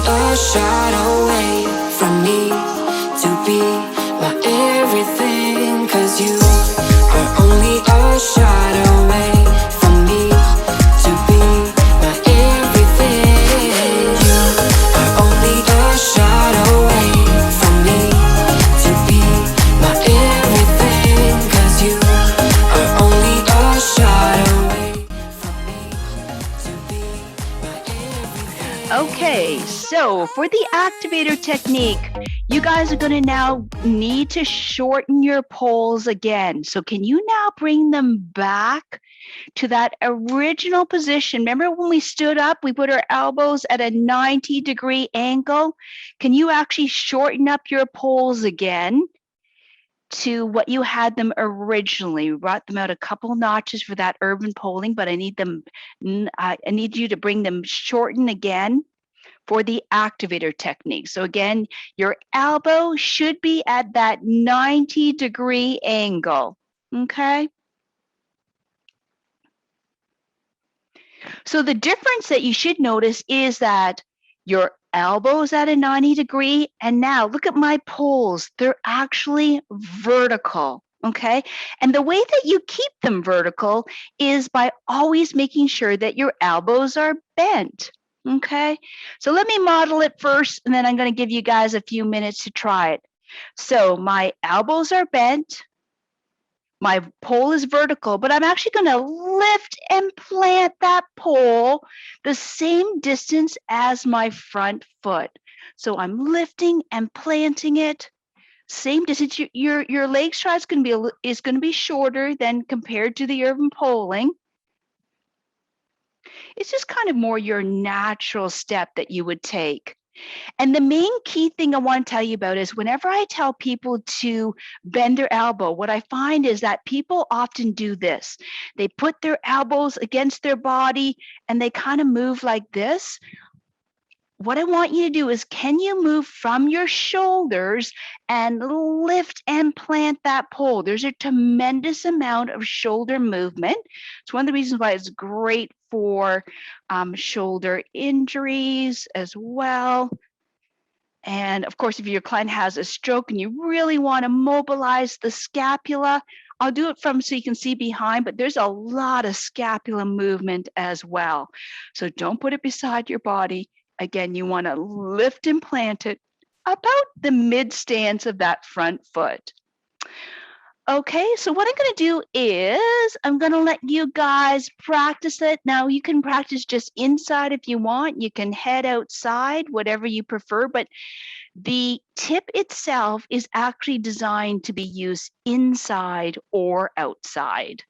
a shot away from me to be my everything. 'Cause you are only a shot away from me to be my everything. You are only a shot away from me to be my everything. 'Cause you are only a shot away from me to be my everything. Okay, so for the activator technique, you guys are going to now need to shorten your poles again. So can you now bring them back to that original position? Remember when we stood up, we put our elbows at a 90-degree angle? Can you actually shorten up your poles again to what you had them originally? We brought them out a couple notches for that urban poling, but I need you to bring them shortened again for the activator technique. So again, your elbow should be at that 90-degree angle, okay? So the difference that you should notice is that your elbow's at a 90-degree, and now look at my poles. They're actually vertical, okay? And the way that you keep them vertical is by always making sure that your elbows are bent. Okay, so let me model it first, and then I'm going to give you guys a few minutes to try it. So my elbows are bent, my pole is vertical, but I'm actually going to lift and plant that pole the same distance as my front foot. So I'm lifting and planting it same distance. Your leg stride is going to be shorter than compared to the urban poling. It's just kind of more your natural step that you would take. And the main key thing I want to tell you about is whenever I tell people to bend their elbow, what I find is that people often do this. They put their elbows against their body and they kind of move like this. What I want you to do is, can you move from your shoulders and lift and plant that pole? There's a tremendous amount of shoulder movement. It's one of the reasons why it's great for shoulder injuries as well. And of course, if your client has a stroke and you really want to mobilize the scapula, I'll do it from so you can see behind, but there's a lot of scapula movement as well. So don't put it beside your body. Again, you want to lift and plant it about the mid stance of that front foot. Okay, so what I'm going to do is I'm going to let you guys practice it. Now, you can practice just inside if you want. You can head outside, whatever you prefer, but the tip itself is actually designed to be used inside or outside.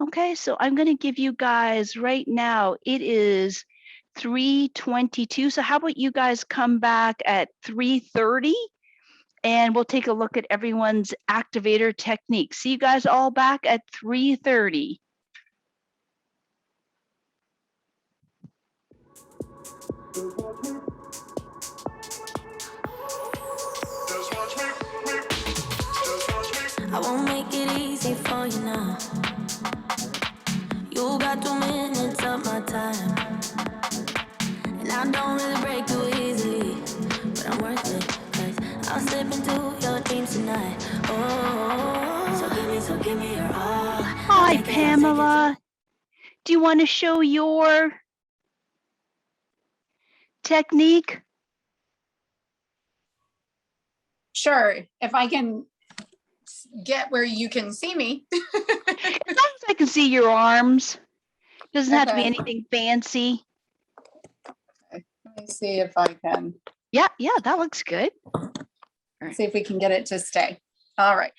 Okay, so I'm going to give you guys right now, it is 3:22. So how about you guys come back at 3:30? And we'll take a look at everyone's activator technique. See you guys all back at 3:30. I won't make it easy for you now. You got 2 minutes of my time, and I don't really break too easily, but I'm worth it, 'cause I'll slip into your dreams tonight. Oh, so give me your all. Hi, Pamela. Do you want to show your technique? Sure, if I can get where you can see me. As long as I can see your arms. Doesn't have to be anything fancy. Okay. Let me see if I can. Yeah, that looks good. Right. See if we can get it to stay. All right.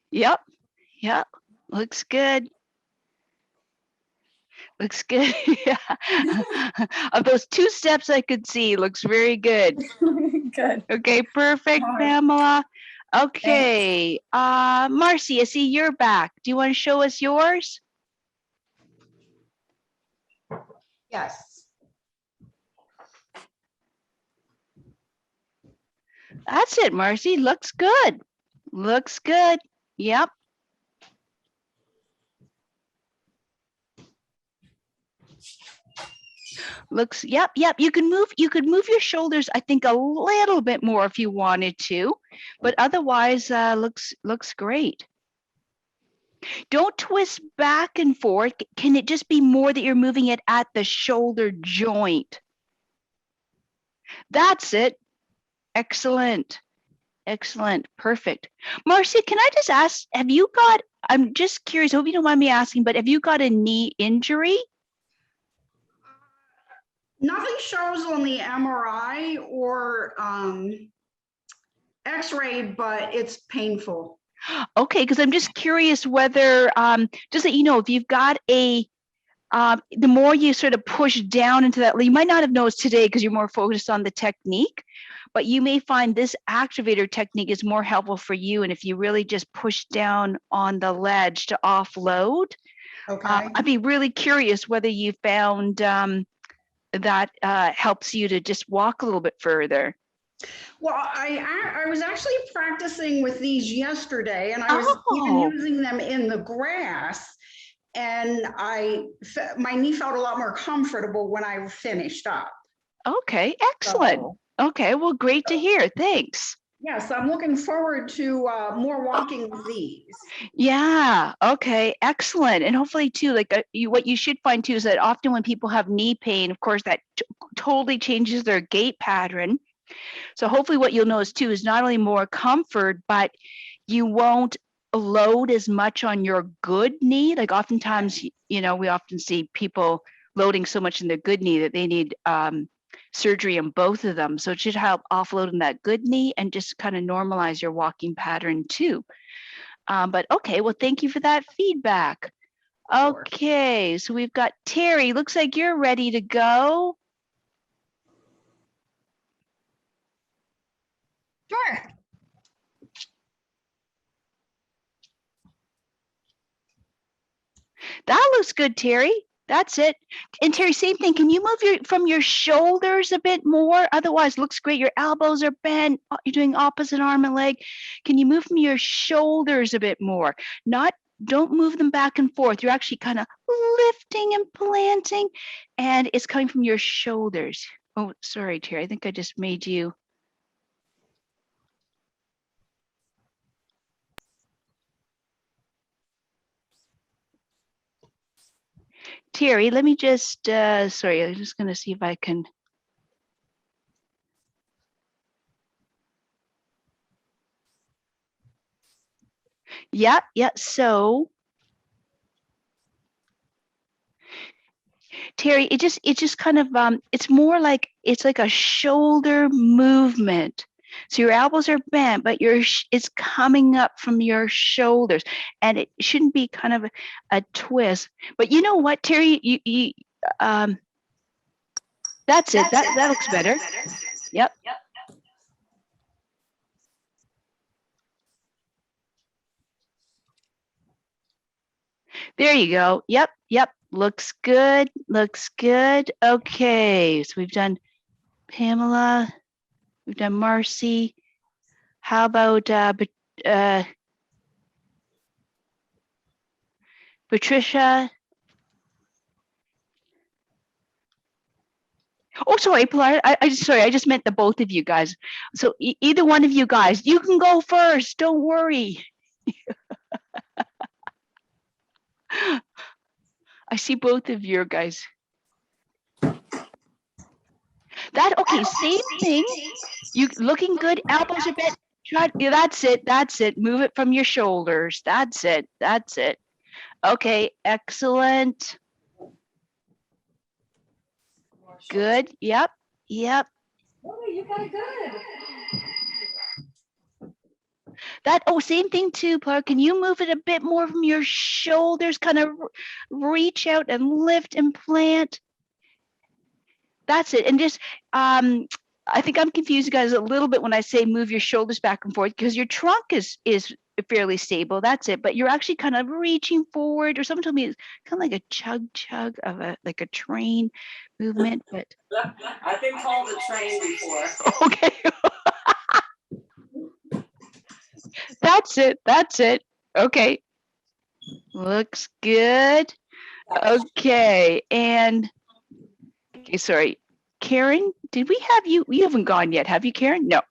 Yep, looks good. Looks good. Yeah. Of those 2 steps I could see, looks very good. Good. Okay, perfect, Pamela. Okay, Marcy, I see you're back. Do you want to show us yours? Yes. That's it, Marcy. Looks good. Looks good. Yep. Looks, yep. You could move your shoulders, I think, a little bit more if you wanted to, but otherwise, looks great. Don't twist back and forth. Can it just be more that you're moving it at the shoulder joint? That's it. Excellent. Excellent. Perfect. Marcy, can I just ask, I'm just curious, hope you don't mind me asking, but have you got a knee injury? Nothing shows on the MRI or X-ray, but it's painful. Okay, because I'm just curious whether, just that you know, if you've got the more you sort of push down into that, you might not have noticed today because you're more focused on the technique, but you may find this activator technique is more helpful for you. And if you really just push down on the ledge to offload, Okay. I'd be really curious whether you found that helps you to just walk a little bit further. Well, I was actually practicing with these yesterday, and I was even Oh, using them in the grass, and my knee felt a lot more comfortable when I finished up. okay, excellent. So, Okay, well, great to hear. Thanks. yes, I'm looking forward to more walking with these. Yeah. Okay. Excellent. And hopefully too, like what you should find too is that often when people have knee pain, of course, that totally changes their gait pattern. So hopefully what you'll notice too is not only more comfort, but you won't load as much on your good knee. Like oftentimes, you know, we often see people loading so much in their good knee that they need surgery on both of them. So it should help offloading that good knee and just kind of normalize your walking pattern too. But okay, well, thank you for that feedback. Sure. Okay, so we've got Terry. Looks like you're ready to go. Sure. That looks good, Terry. That's it. And Terry, same thing. Can you move from your shoulders a bit more? Otherwise, looks great. Your elbows are bent. You're doing opposite arm and leg. Can you move from your shoulders a bit more? Don't move them back and forth. You're actually kind of lifting and planting, and it's coming from your shoulders. Oh, sorry, Terry. I think I just made you. Terry, let me just, sorry, I'm just going to see if I can. Yeah. So, Terry, it just kind of, it's more like, it's like a shoulder movement. So your elbows are bent, but it's coming up from your shoulders, and it shouldn't be kind of a twist. But you know what, Terry, that's it. That looks better. Yep. There you go. Yep. Looks good. Okay, so we've done Pamela, we've done Marcy. How about Patricia? Oh, sorry, Pilar. I just meant the both of you guys. So either one of you guys, you can go first. Don't worry. I see both of your guys. Okay, same thing. You looking good, elbows are bent. Yeah, that's it. Move it from your shoulders. That's it. Okay, excellent. Good. Yep. Oh, you got it good. Same thing too, Pilar. Can you move it a bit more from your shoulders? Kind of reach out and lift and plant. That's it. And just, I think I'm confused, guys, a little bit when I say move your shoulders back and forth because your trunk is fairly stable. That's it. But you're actually kind of reaching forward, or someone told me it's kind of like a chug of like a train movement. But I've been called a train before. okay. That's it. That's it. Okay. Looks good. Okay. And okay, sorry. Karen, did we have you? You haven't gone yet, have you, Karen? No.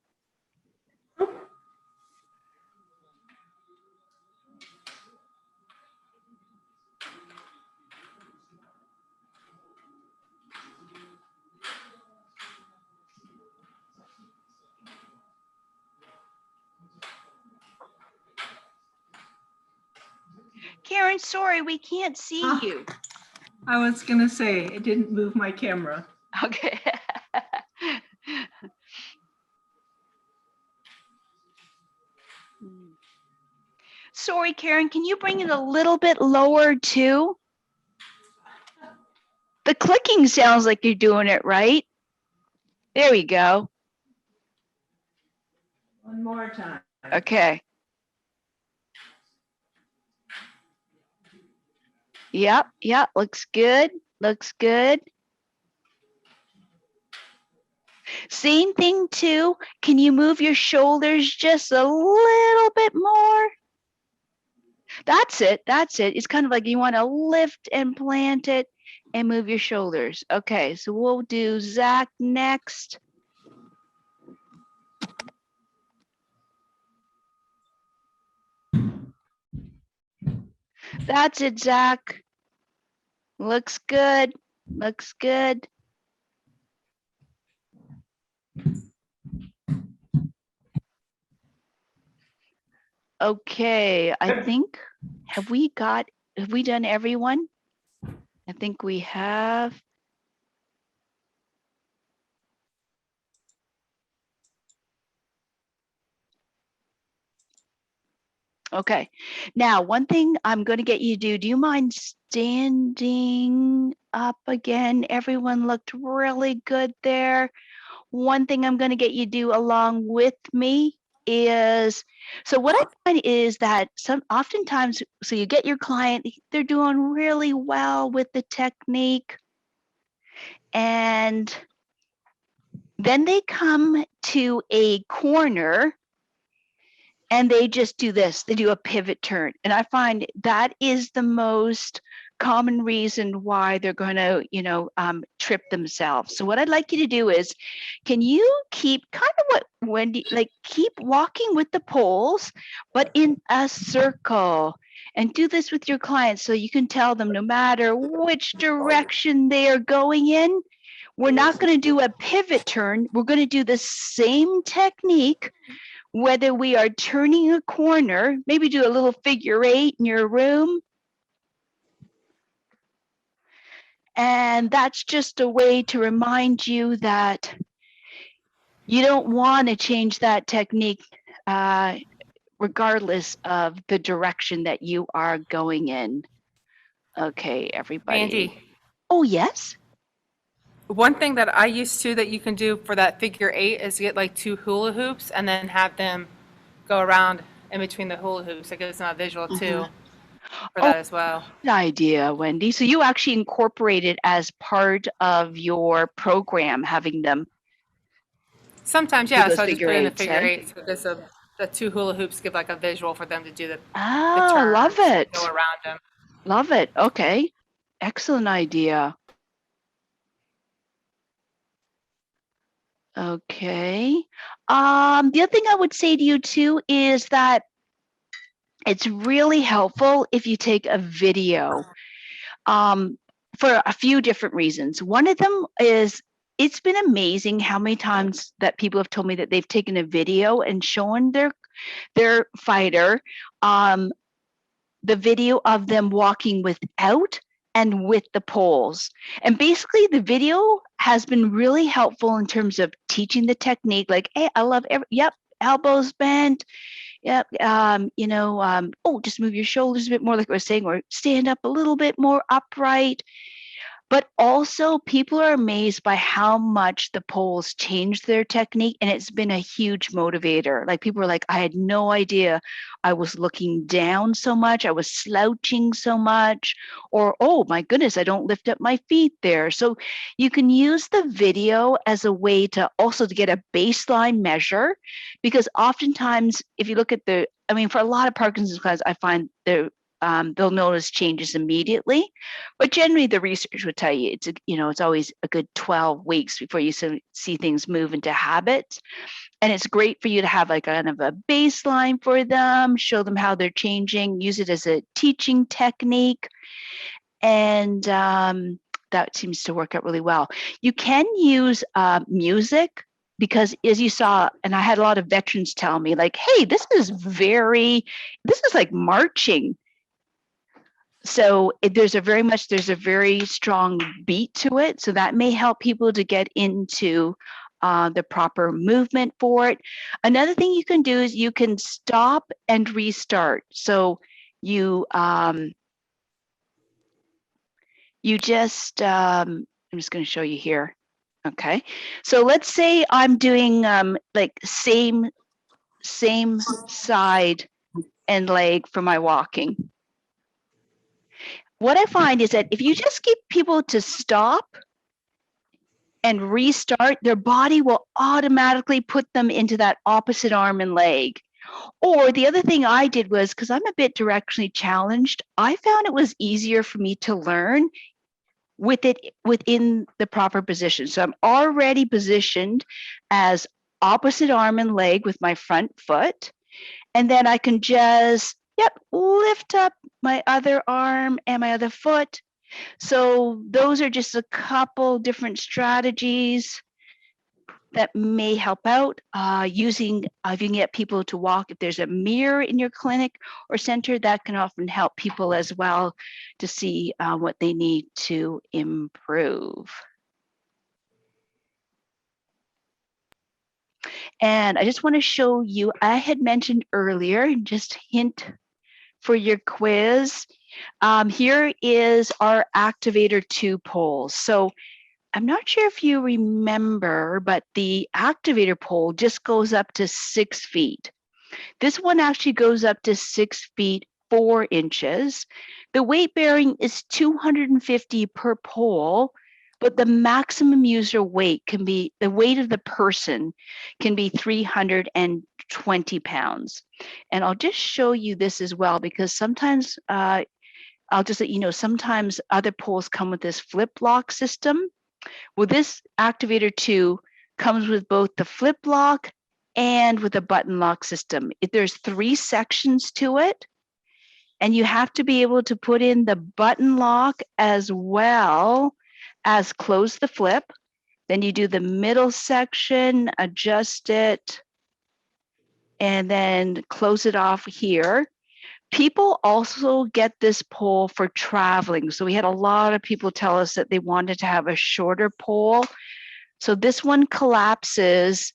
Karen, sorry, we can't see you. I was gonna say, it didn't move my camera. Okay. Sorry, Karen, can you bring it a little bit lower too? The clicking sounds like you're doing it right. There we go. One more time. Okay. Yep, yep, looks good. Looks good. Same thing too. Can you move your shoulders just a little bit more? That's it. That's it. It's kind of like you want to lift and plant it and move your shoulders. Okay, so we'll do Zach next. That's it, Zach. Looks good. Looks good. Okay, I think, have we done everyone? I think we have. Okay, now one thing I'm going to get you to do you mind standing up again? Everyone looked really good there. One thing I'm going to get you to do along with me is, so what I find is that oftentimes, so you get your client, they're doing really well with the technique, and then they come to a corner and they just do this, they do a pivot turn. And I find that is the most common reason why they're going to, trip themselves. So what I'd like you to do is, can you keep kind of what Wendy, like keep walking with the poles, but in a circle, and do this with your clients so you can tell them no matter which direction they are going in, we're not going to do a pivot turn. We're going to do the same technique, whether we are turning a corner, maybe do a little figure 8 in your room. And that's just a way to remind you that you don't want to change that technique regardless of the direction that you are going in. Okay, everybody. Mandy, Oh, yes? one thing that I used to that you can do for that figure 8 is get like 2 hula hoops and then have them go around in between the hula hoops. It gives them a visual too for that as well. Good idea, Wendy. So you actually incorporate it as part of your program, having them. Sometimes, do yeah. those So I just put in a figure figure eights, 8 so the 2 hula hoops give like a visual for them to do the Oh, love turns and it. go around them. Love it. Okay. Excellent idea. Okay. The other thing I would say to you too is that it's really helpful if you take a video for a few different reasons. One of them is it's been amazing how many times that people have told me that they've taken a video and shown their fighter the video of them walking without and with the poles. And basically the video has been really helpful in terms of teaching the technique, like, hey, I love elbows bent. Yep. Just move your shoulders a bit more, like I was saying, or stand up a little bit more upright. But also, people are amazed by how much the poles changed their technique, and it's been a huge motivator. Like, people are like, I had no idea I was looking down so much, I was slouching so much, or, oh my goodness, I don't lift up my feet there. So you can use the video as a way to also to get a baseline measure, because oftentimes, if you look at I mean, for a lot of Parkinson's clients, I find they'll notice changes immediately, but generally the research would tell you it's always a good 12 weeks before you see things move into habits. And it's great for you to have like kind of a baseline for them, show them how they're changing, use it as a teaching technique, and that seems to work out really well. You can use music, because as you saw, and I had a lot of veterans tell me like, hey, this is like marching. So there's a very strong beat to it. So that may help people to get into the proper movement for it. Another thing you can do is you can stop and restart. So I'm just going to show you here. Okay. So let's say I'm doing like same side and leg for my walking. What I find is that if you just get people to stop and restart, their body will automatically put them into that opposite arm and leg. Or the other thing I did was, because I'm a bit directionally challenged, I found it was easier for me to learn with it within the proper position. So I'm already positioned as opposite arm and leg with my front foot. And then I can just, lift up my other arm and my other foot. So those are just a couple different strategies that may help out. Using, if you can get people to walk, if there's a mirror in your clinic or center, that can often help people as well to see what they need to improve. And I just want to show you, I had mentioned earlier, just hint for your quiz. Here is our Activator 2 poles. So I'm not sure if you remember, but the Activator pole just goes up to 6 feet. This one actually goes up to 6 feet 4 inches. The weight bearing is 250 per pole, but the maximum user weight the weight of the person can be 320 pounds. And I'll just show you this as well, because sometimes I'll just let you know, sometimes other poles come with this flip lock system. Well, this Activator 2 comes with both the flip lock and with a button lock system. There's 3 sections to it, and you have to be able to put in the button lock as well as close the flip. Then you do the middle section, adjust it, and then close it off here. People also get this pole for traveling. So we had a lot of people tell us that they wanted to have a shorter pole. So this one collapses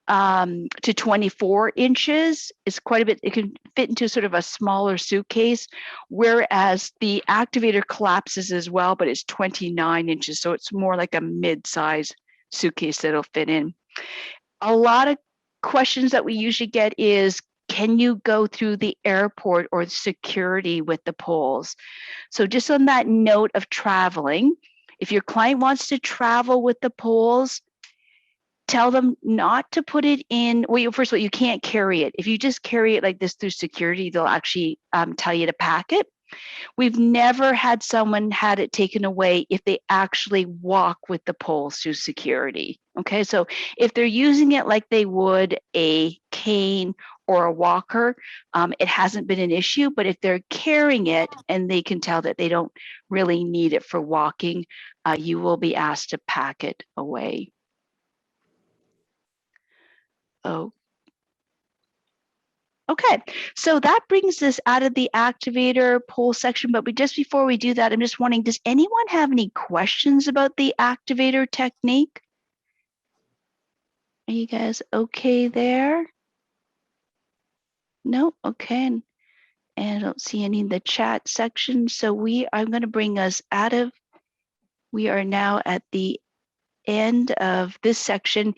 to 24 inches. It's quite a bit. It can fit into sort of a smaller suitcase, whereas the Activator collapses as well, but it's 29 inches. So it's more like a mid-size suitcase that'll fit in. A lot of questions that we usually get is, can you go through the airport or security with the poles? So just on that note of traveling, if your client wants to travel with the poles, tell them not to put it in. Well, first of all, you can't carry it. If you just carry it like this through security, they'll actually tell you to pack it. We've never had someone had it taken away if they actually walk with the poles through security. Okay, so if they're using it like they would a cane or a walker, it hasn't been an issue. But if they're carrying it and they can tell that they don't really need it for walking, you will be asked to pack it away. Oh. Okay, so that brings us out of the Activator pole section, but just before we do that, I'm just wondering, does anyone have any questions about the Activator technique? Are you guys okay there? No? Okay, and I don't see any in the chat section, so I'm going to bring us out of We are now at the end of this section.